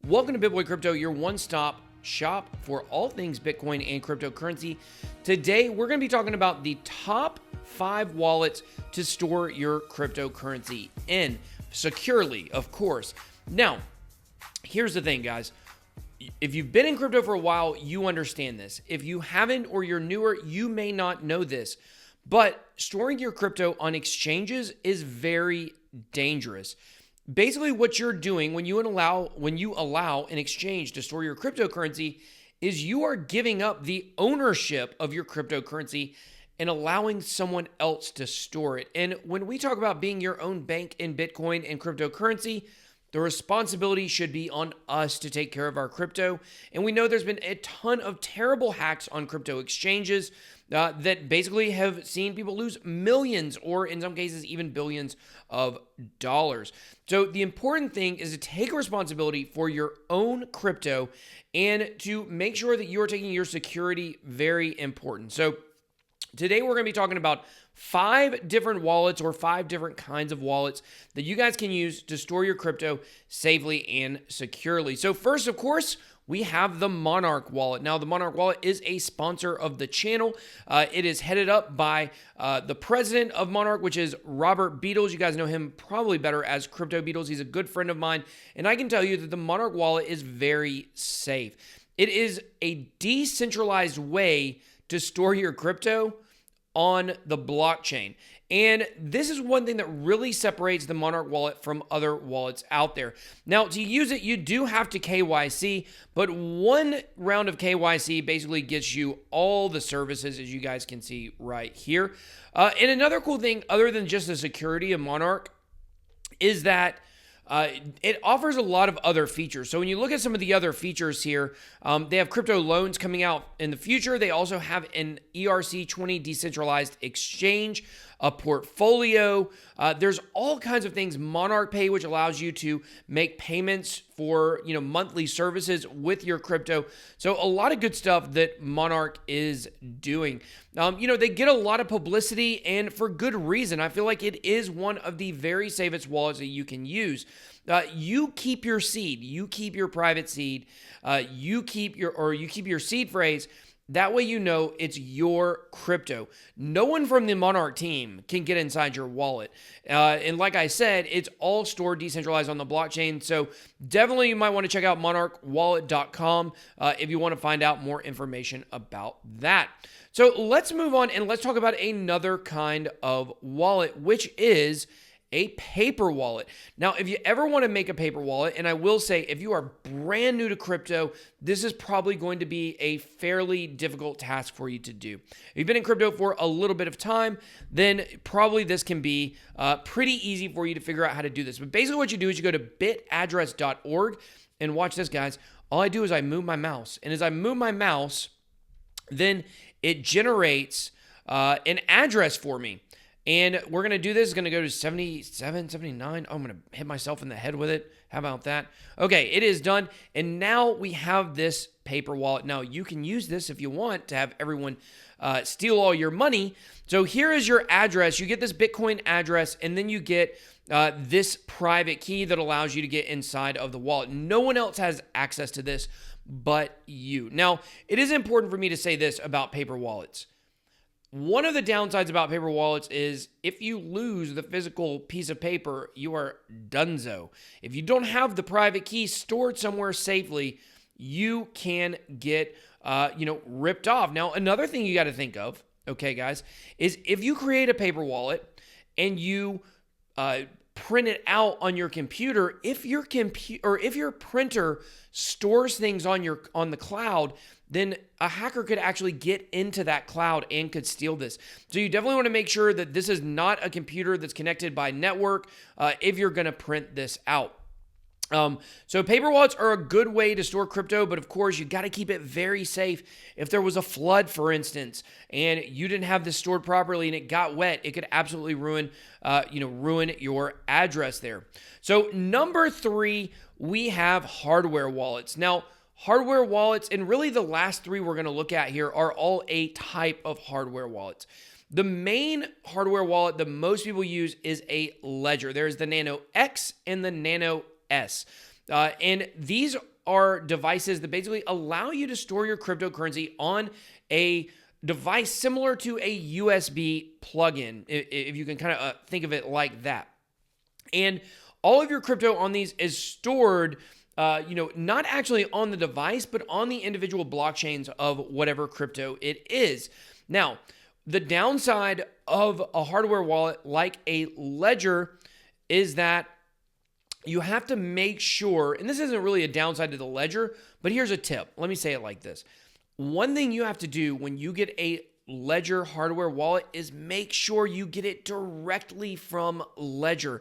Welcome to BitBoy Crypto, your one-stop shop for all things Bitcoin and cryptocurrency. Today, we're going to be talking about the top 5 wallets to store your cryptocurrency in securely, of course. Now, here's the thing, guys. If you've been in crypto for a while, you understand this. If you haven't or you're newer, you may not know this. But storing your crypto on exchanges is very dangerous. Basically, what you're doing when you allow an exchange to store your cryptocurrency is you are giving up the ownership of your cryptocurrency and allowing someone else to store it. And when we talk about being your own bank in Bitcoin and cryptocurrency, the responsibility should be on us to take care of our crypto. And we know there's been a ton of terrible hacks on crypto exchanges that basically have seen people lose millions or in some cases even billions of dollars. So the important thing is to take responsibility for your own crypto and to make sure that you are taking your security very important. So today we're going to be talking about 5 different wallets or 5 different kinds of wallets that you guys can use to store your crypto safely and securely. So first, of course, we have the Monarch Wallet. Now, the Monarch Wallet is a sponsor of the channel. It is headed up by the president of Monarch, which is Robert Beatles. You guys know him probably better as Crypto Beatles. He's a good friend of mine, and I can tell you that the Monarch Wallet is very safe. It is a decentralized way to store your crypto on the blockchain. And this is one thing that really separates the Monarch Wallet from other wallets out there. Now, to use it, you do have to KYC, but one round of KYC basically gets you all the services, as you guys can see right here. And another cool thing, other than just the security of Monarch, is that it offers a lot of other features. So when you look at some of the other features here, they have crypto loans coming out in the future. They also have an ERC20 decentralized exchange, a portfolio. There's all kinds of things. Monarch Pay, which allows you to make payments for monthly services with your crypto. So a lot of good stuff that Monarch is doing. They get a lot of publicity, and for good reason. I feel like it is one of the very safest wallets that you can use. You keep your seed, you keep your private seed, you keep your seed phrase. That way you know it's your crypto. No one from the Monarch team can get inside your wallet. And like I said, it's all stored decentralized on the blockchain. So definitely you might want to check out monarchwallet.com if you want to find out more information about that. So let's move on and let's talk about another kind of wallet, which is a paper wallet. Now, if you ever want to make a paper wallet, and I will say, if you are brand new to crypto, this is probably going to be a fairly difficult task for you to do. If you've been in crypto for a little bit of time, then probably this can be pretty easy for you to figure out how to do this. But basically what you do is you go to bitaddress.org, and watch this, guys. All I do is I move my mouse, and as I move my mouse, then it generates an address for me. And we're going to do this. It's going to go to 77, 79. I'm going to hit myself in the head with it. How about that? Okay, it is done. And now we have this paper wallet. Now, you can use this if you want to have everyone steal all your money. So here is your address. You get this Bitcoin address, and then you get this private key that allows you to get inside of the wallet. No one else has access to this but you. Now, it is important for me to say this about paper wallets. One of the downsides about paper wallets is if you lose the physical piece of paper, you are donezo. If you don't have the private key stored somewhere safely, you can get, ripped off. Now, another thing you got to think of, okay, guys, is if you create a paper wallet and you print it out on your computer, if your printer stores things on the cloud, then a hacker could actually get into that cloud and could steal this. So you definitely want to make sure that this is not a computer that's connected by network if you're going to print this out. So paper wallets are a good way to store crypto, but of course you got to keep it very safe. If there was a flood, for instance, and you didn't have this stored properly and it got wet, it could absolutely ruin your address there. So number 3, we have hardware wallets. Now, hardware wallets, and really the last 3 we're going to look at here, are all a type of hardware wallets. The main hardware wallet that most people use is a ledger. There's the Nano X and the Nano S. And these are devices that basically allow you to store your cryptocurrency on a device similar to a USB plugin, if you can kind of think of it like that. And all of your crypto on these is stored, not actually on the device, but on the individual blockchains of whatever crypto it is. Now, the downside of a hardware wallet like a ledger is that you have to make sure, and this isn't really a downside to the ledger, but here's a tip. Let me say it like this. One thing you have to do when you get a ledger hardware wallet is make sure you get it directly from Ledger.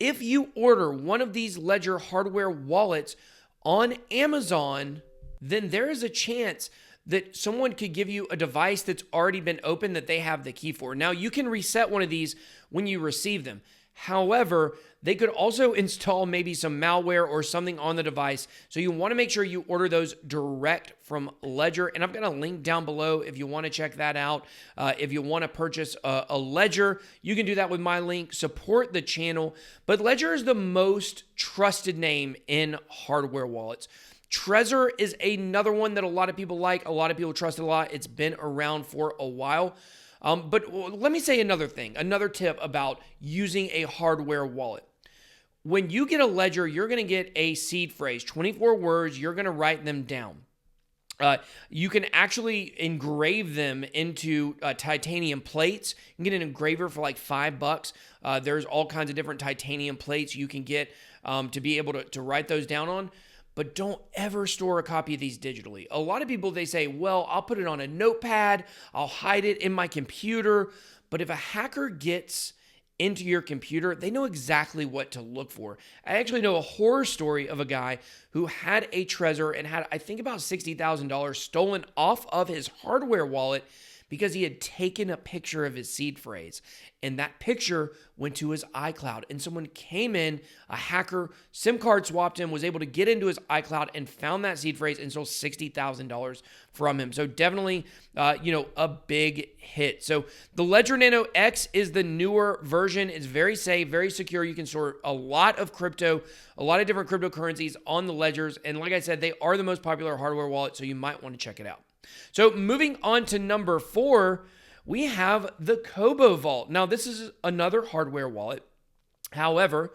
If you order one of these Ledger hardware wallets on Amazon, then there is a chance that someone could give you a device that's already been opened that they have the key for. Now, you can reset one of these when you receive them. However, they could also install maybe some malware or something on the device. So you want to make sure you order those direct from Ledger. And I've got a link down below if you want to check that out. If you want to purchase a Ledger, you can do that with my link. Support the channel. But Ledger is the most trusted name in hardware wallets. Trezor is another one that a lot of people like. A lot of people trust it a lot. It's been around for a while. But let me say another thing, another tip about using a hardware wallet. When you get a Ledger, you're going to get a seed phrase, 24 words. You're going to write them down. You can actually engrave them into titanium plates. You can get an engraver for like $5. There's all kinds of different titanium plates you can get to be able to write those down on. But don't ever store a copy of these digitally. A lot of people, they say, well, I'll put it on a notepad, I'll hide it in my computer. But if a hacker gets into your computer, they know exactly what to look for. I actually know a horror story of a guy who had a Trezor and had, I think, about $60,000 stolen off of his hardware wallet because he had taken a picture of his seed phrase. And that picture went to his iCloud. And someone came in, a hacker, SIM card swapped him, was able to get into his iCloud and found that seed phrase and stole $60,000 from him. So definitely, a big hit. So the Ledger Nano X is the newer version. It's very safe, very secure. You can store a lot of crypto, a lot of different cryptocurrencies on the ledgers. And like I said, they are the most popular hardware wallet, so you might want to check it out. So moving on to number 4, we have the Kobo Vault. Now, this is another hardware wallet. However,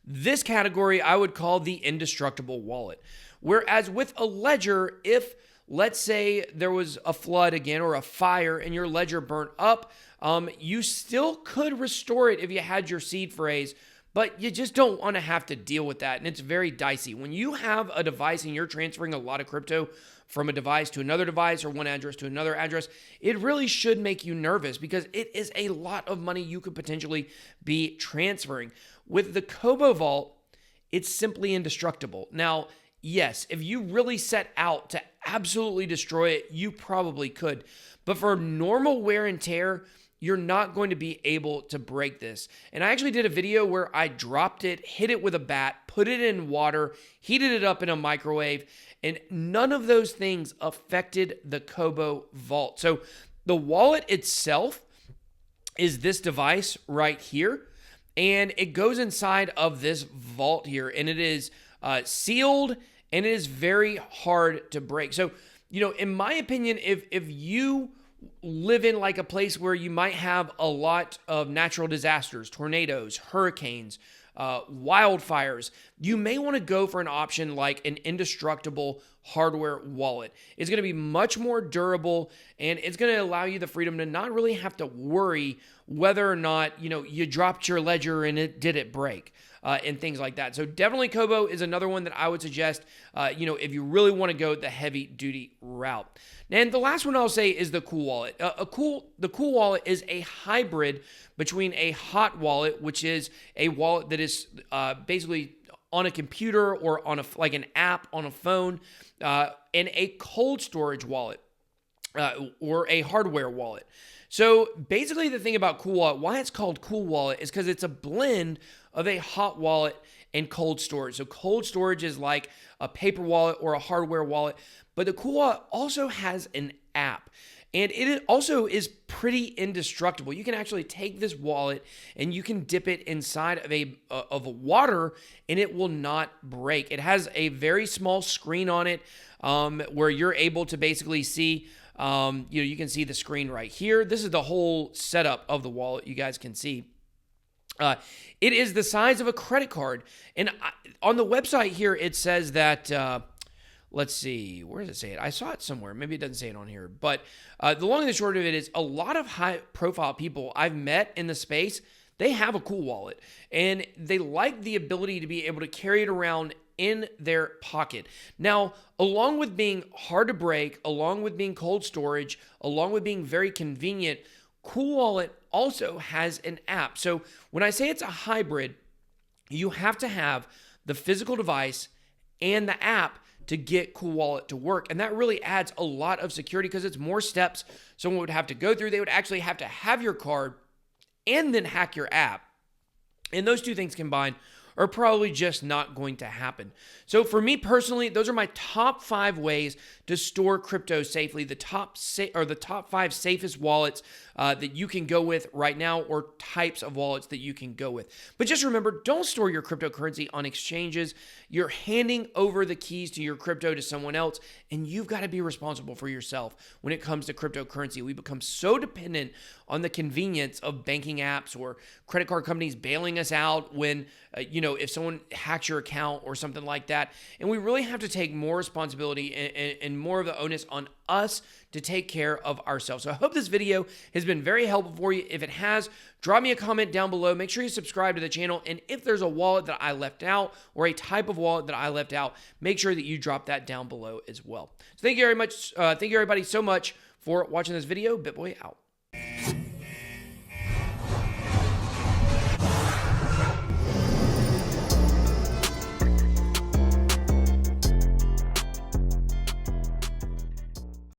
this category I would call the indestructible wallet. Whereas with a ledger, if let's say there was a flood again or a fire and your ledger burnt up, you still could restore it if you had your seed phrase, but you just don't want to have to deal with that. And it's very dicey. When you have a device and you're transferring a lot of crypto from a device to another device or one address to another address, it really should make you nervous because it is a lot of money you could potentially be transferring. With the Kobo Vault, it's simply indestructible. Now, yes, if you really set out to absolutely destroy it, you probably could. But for normal wear and tear, you're not going to be able to break this. And I actually did a video where I dropped it, hit it with a bat, put it in water, heated it up in a microwave, and none of those things affected the Kobo Vault. So the wallet itself is this device right here, and it goes inside of this vault here, and it is sealed, and it is very hard to break. So, in my opinion, if you live in like a place where you might have a lot of natural disasters, tornadoes, hurricanes, wildfires, you may want to go for an option like an indestructible hardware wallet. It's going to be much more durable, and it's going to allow you the freedom to not really have to worry whether or not, you dropped your ledger and did it break, and things like that. So definitely Kobo is another one that I would suggest, if you really want to go the heavy duty route. And the last one I'll say is the Cool Wallet. The Cool Wallet is a hybrid between a hot wallet, which is a wallet that is basically on a computer or on like an app on a phone, and a cold storage wallet or a hardware wallet. So basically the thing about Cool Wallet, why it's called Cool Wallet, is because it's a blend of a hot wallet and cold storage. So cold storage is like a paper wallet or a hardware wallet, but the Cool Wallet also has an app. And it also is pretty indestructible. You can actually take this wallet and you can dip it inside of a water and it will not break. It has a very small screen on it where you're able to basically see, you can see the screen right here. This is the whole setup of the wallet. You guys can see. It is the size of a credit card. And on the website here, it says that, let's see, where does it say it? I saw it somewhere. Maybe it doesn't say it on here. But the long and the short of it is a lot of high-profile people I've met in the space, they have a cool wallet. And they like the ability to be able to carry it around in their pocket. Now, along with being hard to break, along with being cold storage, along with being very convenient, Cool Wallet also has an app. So when I say it's a hybrid, you have to have the physical device and the app to get Cool Wallet to work. And that really adds a lot of security because it's more steps someone would have to go through. They would actually have to have your card and then hack your app. And those two things combined are probably just not going to happen. So for me personally, those are my top 5 ways to store crypto safely. The top 5 safest wallets that you can go with right now, or types of wallets that you can go with. But just remember, don't store your cryptocurrency on exchanges. You're handing over the keys to your crypto to someone else, and you've got to be responsible for yourself when it comes to cryptocurrency. We become so dependent on the convenience of banking apps or credit card companies bailing us out when, if someone hacks your account or something like that. And we really have to take more responsibility and more of the onus on us to take care of ourselves. So I hope this video has been very helpful for you. If it has, drop me a comment down below. Make sure you subscribe to the channel. And if there's a wallet that I left out or a type of wallet that I left out, make sure that you drop that down below as well. So thank you very much. Thank you everybody so much for watching this video. BitBoy out.